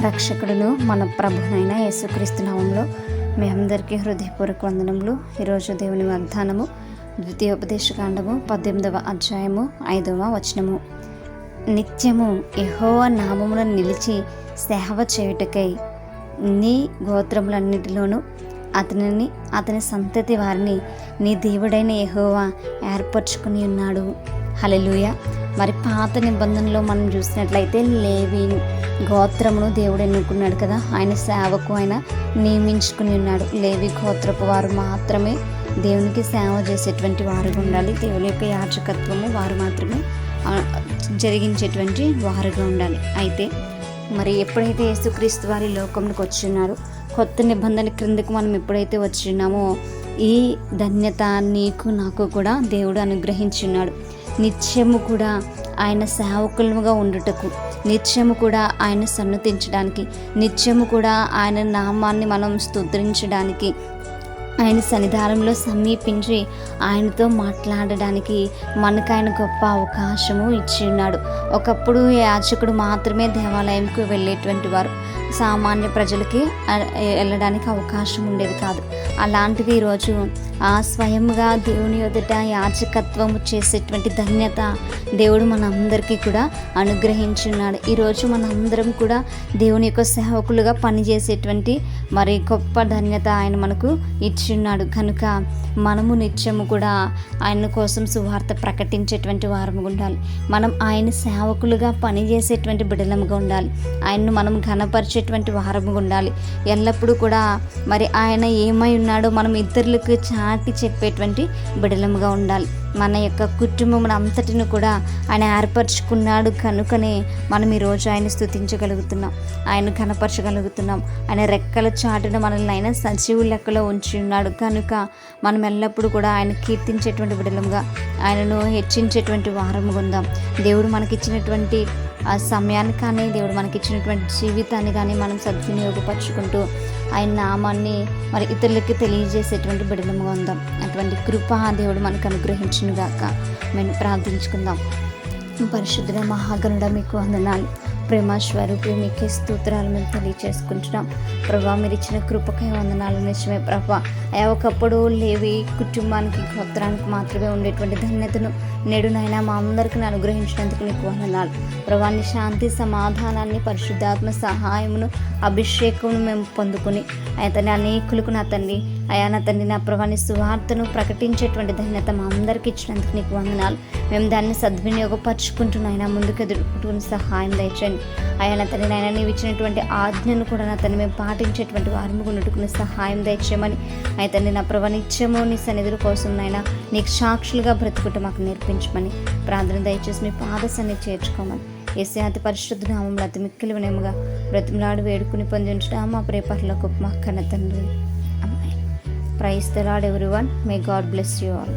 రక్షకుడును మన ప్రభునైన యేసుక్రీస్తు నామములో మీ అందరికీ హృదయపూర్వక వందనములు. ఈరోజు దేవుని వాగ్దానము ద్వితీయోపదేశకాండము 18వ అధ్యాయము 5వ వచనము. నిత్యము యెహోవా నామమున నిలిచి సేవ చేయుటకై నీ గోత్రములన్నిటిలోనూ అతనిని అతని సంతతి వారిని నీ దేవుడైన యెహోవా ఏర్పరచుకుని ఉన్నాడు. హల్లెలూయా. మరి పాత నిబంధనలో మనం చూసినట్లయితే లేవి గోత్రమును దేవుడు ఎన్నుకున్నాడు కదా, ఆయన సేవకు ఆయన నియమించుకుని ఉన్నాడు. లేవి గోత్రపు వారు మాత్రమే దేవునికి సేవ చేసేటువంటి వారుగా ఉండాలి. దేవుని యొక్క యాజకత్వము వారు మాత్రమే జరిగించేటువంటి వారుగా ఉండాలి. అయితే మరి ఎప్పుడైతే యేసుక్రీస్తు వారి లోకంలోకి వచ్చిన్నారో, కొత్త నిబంధన క్రిందకు మనం ఎప్పుడైతే వచ్చినామో ఈ ధన్యత నీకు నాకు కూడా దేవుడు అనుగ్రహించున్నాడు. నిత్యము కూడా ఆయన సేవకులుగా ఉండుటకు, నిత్యము కూడా ఆయన సన్నతించడానికి, నిత్యము కూడా ఆయన నామాన్ని మనం స్తుతించడానికి, ఆయన సన్నిధానంలో సమీపించి ఆయనతో మాట్లాడడానికి మనకు ఆయన గొప్ప అవకాశము ఇచ్చి ఉన్నాడు. ఒకప్పుడు యాజకుడు మాత్రమే దేవాలయంకు వెళ్ళేటువంటి వారు, సామాన్య ప్రజలకి వెళ్ళడానికి అవకాశం ఉండేది కాదు. అలాంటిది ఈరోజు స్వయంగా దేవుని ఎదుట యాజకత్వము చేసేటువంటి ధన్యత దేవుడు మనందరికీ కూడా అనుగ్రహించున్నాడు. ఈరోజు మనందరం కూడా దేవుని యొక్క సేవకులుగా పనిచేసేటువంటి మరి గొప్ప ధన్యత ఆయన మనకు ఇచ్చిన్నాడు. కనుక మనము నిత్యము కూడా ఆయన కోసం సువార్త ప్రకటించేటువంటి వారముగా ఉండాలి. మనం ఆయన సేవకులుగా పనిచేసేటువంటి బిడ్డలముగా ఉండాలి. ఆయన్ను మనం ఘనపరిచేటువంటి వారముగా ఉండాలి. ఎల్లప్పుడూ కూడా మరి ఆయన ఏమై ఉన్నాడో మనం ఇతరులకు చాటి చెప్పేటువంటి బిడ్డలముగా ఉండాలి. మన యొక్క కుటుంబం అంతటిని కూడా ఆయన ఏర్పరచుకున్నాడు కనుకనే మనం ఈరోజు ఆయన స్తుతించగలుగుతున్నాం, ఆయన ఘనపరచగలుగుతున్నాం. ఆయన రెక్కల చాటున మనల్ని ఆయన సజీవు లెక్కలో ఉంచి ఉన్నాడు కనుక మనం ఎల్లప్పుడూ కూడా ఆయన కీర్తించేటువంటి బిడ్డలముగా, ఆయనను హెచ్చించేటువంటి వారముగా ఉందాం. దేవుడు మనకిచ్చినటువంటి ఆ సమయాన్ని కానీ, దేవుడు మనకిచ్చినటువంటి జీవితాన్ని కానీ మనం సద్వినియోగపరుచుకుంటూ ఆయన నామాన్ని మరి ఇతరులకి తెలియజేసేటువంటి బిడ్డలముగా ఉందాం. అటువంటి కృప దేవుడు మనకు అనుగ్రహించునుగాక. మేము ప్రార్థించుకుందాం. పరిశుద్ధుడ మహాగణుడ మీకు వందనాలు, ప్రేమస్వరూపి మీకే స్తోత్రాలు మేము తెలియచేసుకుంటున్నాం. ప్రభా, మీరు ఇచ్చిన కృపకై వందనాలు. నిజమే ప్రభా, ఒకప్పుడు లేవి కుటుంబానికి గోత్రానికి మాత్రమే ఉండేటువంటి ధన్యతను నేడు నాయన మా అందరికీ అనుగ్రహించినందుకు నీకు వందనాలు. ప్రభా, నీ శాంతి సమాధానాన్ని, పరిశుద్ధాత్మ సహాయమును, అభిషేకమును మేము పొందుకుని అతన్ని అనేకులకు నా తండ్రి నా తండ్రి నా ప్రభాని సువార్తను ప్రకటించేటువంటి ధన్యత మా అందరికీ ఇచ్చినందుకు నీకు వందనాలు. మేము దాన్ని సద్వినియోగపరుచుకుంటున్నాయినా ముందుకు ఎదుర్కొంటున్న సహాయం దయచేయండి. నా తండ్రి నాయన నీవు ఇచ్చినటువంటి ఆజ్ఞను కూడా నా తండ్రి మేము పాటించేటువంటి వారిని ఉండుకునే సహాయం దయచేయమని అయితే నా ప్రభా నిత్యము నీ సన్నిధుల కోసం నాయన నీకు సాక్షులుగా బ్రతుకుట మాకు నేర్పించమని ప్రార్థన దయచేసి మీ పాద సన్నిధి చేర్చుకోమని యేసయ్య అతి పరిశుద్ధ నామములో అతి మిక్కిలి వినయముగా బ్రతిమలాడి వేడుకుని పొందించడం మా ప్రేపర్లకు మా కన్న తండ్రి. Praise the Lord everyone. May God bless you all.